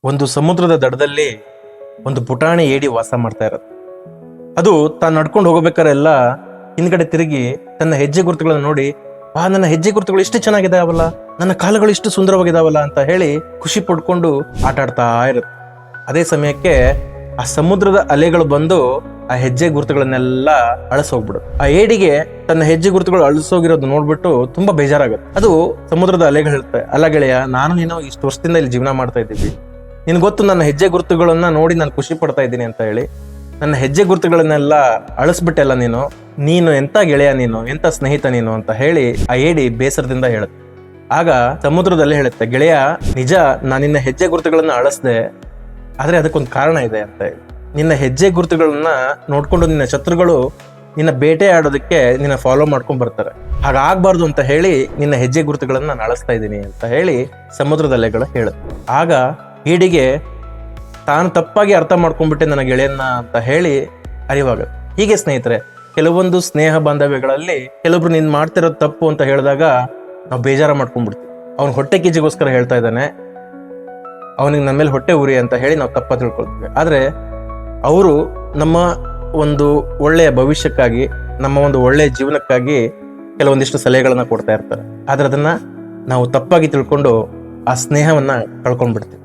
ಒಂದು ಸಮುದ್ರದ ದಡದಲ್ಲಿ ಒಂದು ಪುಟಾಣಿ ಏಡಿ ವಾಸ ಮಾಡ್ತಾ ಇರತ್ತೆ. ಅದು ತಾನು ನಡ್ಕೊಂಡು ಹೋಗಬೇಕಾರೆಲ್ಲ ಹಿಂದ್ಗಡೆ ತಿರುಗಿ ತನ್ನ ಹೆಜ್ಜೆ ಗುರುತುಗಳನ್ನು ನೋಡಿ, ನನ್ನ ಹೆಜ್ಜೆ ಗುರುತುಗಳು ಇಷ್ಟು ಚೆನ್ನಾಗಿದಾವಲ್ಲ, ನನ್ನ ಕಾಲುಗಳು ಇಷ್ಟು ಸುಂದರವಾಗಿದಾವಲ್ಲ ಅಂತ ಹೇಳಿ ಖುಷಿ ಪಡ್ಕೊಂಡು ಆಟ ಆಡ್ತಾ ಇರುತ್ತೆ. ಅದೇ ಸಮಯಕ್ಕೆ ಆ ಸಮುದ್ರದ ಅಲೆಗಳು ಬಂದು ಆ ಹೆಜ್ಜೆ ಗುರುತುಗಳನ್ನೆಲ್ಲ ಅಳಿಸೋಗ್ಬಿಡು. ಆ ಏಡಿಗೆ ತನ್ನ ಹೆಜ್ಜೆ ಗುರುತುಗಳು ಅಳಿಸೋಗಿರೋದು ನೋಡ್ಬಿಟ್ಟು ತುಂಬಾ ಬೇಜಾರಾಗುತ್ತೆ. ಅದು ಸಮುದ್ರದ ಅಲೆಗಳು ಹೇಳುತ್ತೆ, ಅಲ್ಲ ಗೆಳೆಯ, ನಾನು ನೀನು ಇಷ್ಟು ವರ್ಷದಿಂದ ಇಲ್ಲಿ ಜೀವನ ಮಾಡ್ತಾ ಇದ್ದೀವಿ, ನಿನ್ ಗೊತ್ತು ನನ್ನ ಹೆಜ್ಜೆ ಗುರುತುಗಳನ್ನ ನೋಡಿ ನಾನು ಖುಷಿ ಪಡ್ತಾ ಇದ್ದೀನಿ ಅಂತ ಹೇಳಿ ನನ್ನ ಹೆಜ್ಜೆ ಗುರುತುಗಳನ್ನೆಲ್ಲ ಅಳಿಸ್ಬಿಟ್ಟೆಲ್ಲ ನೀನು ಎಂತ ಗೆಳೆಯ, ನೀನು ಎಂತ ಸ್ನೇಹಿತ ನೀನು ಅಂತ ಹೇಳಿ ಆ ಏಡಿ ಬೇಸರದಿಂದ ಹೇಳುತ್ತೆ. ಆಗ ಸಮುದ್ರದಲ್ಲೇ ಹೇಳುತ್ತೆ, ಗೆಳೆಯ, ನಿಜ ನಾನು ನಿನ್ನ ಹೆಜ್ಜೆ ಗುರುತುಗಳನ್ನ ಅಳಿಸ್ದೆ, ಆದ್ರೆ ಅದಕ್ಕೊಂದು ಕಾರಣ ಇದೆ ಅಂತ ಹೇಳಿ. ನಿನ್ನ ಹೆಜ್ಜೆ ಗುರುತುಗಳನ್ನ ನೋಡ್ಕೊಂಡು ನಿನ್ನ ಶತ್ರುಗಳು ನಿನ್ನ ಬೇಟೆ ಆಡೋದಕ್ಕೆ ನಿನ್ನ ಫಾಲೋ ಮಾಡ್ಕೊಂಡ್ ಬರ್ತಾರೆ. ಹಾಗಾಗ್ಬಾರ್ದು ಅಂತ ಹೇಳಿ ನಿನ್ನ ಹೆಜ್ಜೆ ಗುರುತುಗಳನ್ನ ನಾನು ಅಳಿಸ್ತಾ ಇದ್ದೀನಿ ಅಂತ ಹೇಳಿ ಸಮುದ್ರದ ಅಲೆಗಳು ಹೇಳುತ್ತೆ. ಆಗ ಏಡಿಗೆ ತಾನು ತಪ್ಪಾಗಿ ಅರ್ಥ ಮಾಡ್ಕೊಂಡ್ಬಿಟ್ಟೆ ನನ್ನ ಗೆಳೆಯನ್ನ ಅಂತ ಹೇಳಿ ಅರಿವಾಗುತ್ತೆ. ಹೀಗೆ ಸ್ನೇಹಿತರೆ, ಕೆಲವೊಂದು ಸ್ನೇಹ ಬಾಂಧವ್ಯಗಳಲ್ಲಿ ಕೆಲವೊಬ್ರು ನೀನ್ ಮಾಡ್ತಿರೋದು ತಪ್ಪು ಅಂತ ಹೇಳಿದಾಗ ನಾವು ಬೇಜಾರ ಮಾಡ್ಕೊಂಡ್ಬಿಡ್ತೀವಿ. ಅವ್ನ ಹೊಟ್ಟೆ ಕಿಜಿಗೋಸ್ಕರ ಹೇಳ್ತಾ ಇದ್ದಾನೆ, ಅವನಿಗೆ ನಮ್ಮ ಮೇಲೆ ಹೊಟ್ಟೆ ಉರಿ ಅಂತ ಹೇಳಿ ನಾವು ತಪ್ಪ ತಿಳ್ಕೊಳ್ತೀವಿ. ಆದ್ರೆ ಅವರು ನಮ್ಮ ಒಂದು ಒಳ್ಳೆಯ ಭವಿಷ್ಯಕ್ಕಾಗಿ, ನಮ್ಮ ಒಂದು ಒಳ್ಳೆಯ ಜೀವನಕ್ಕಾಗಿ ಕೆಲವೊಂದಿಷ್ಟು ಸಲಹೆಗಳನ್ನ ಕೊಡ್ತಾ ಇರ್ತಾರೆ. ಆದ್ರೆ ಅದನ್ನ ನಾವು ತಪ್ಪಾಗಿ ತಿಳ್ಕೊಂಡು ಆ ಸ್ನೇಹವನ್ನ ಕಳ್ಕೊಂಡ್ಬಿಡ್ತೀವಿ.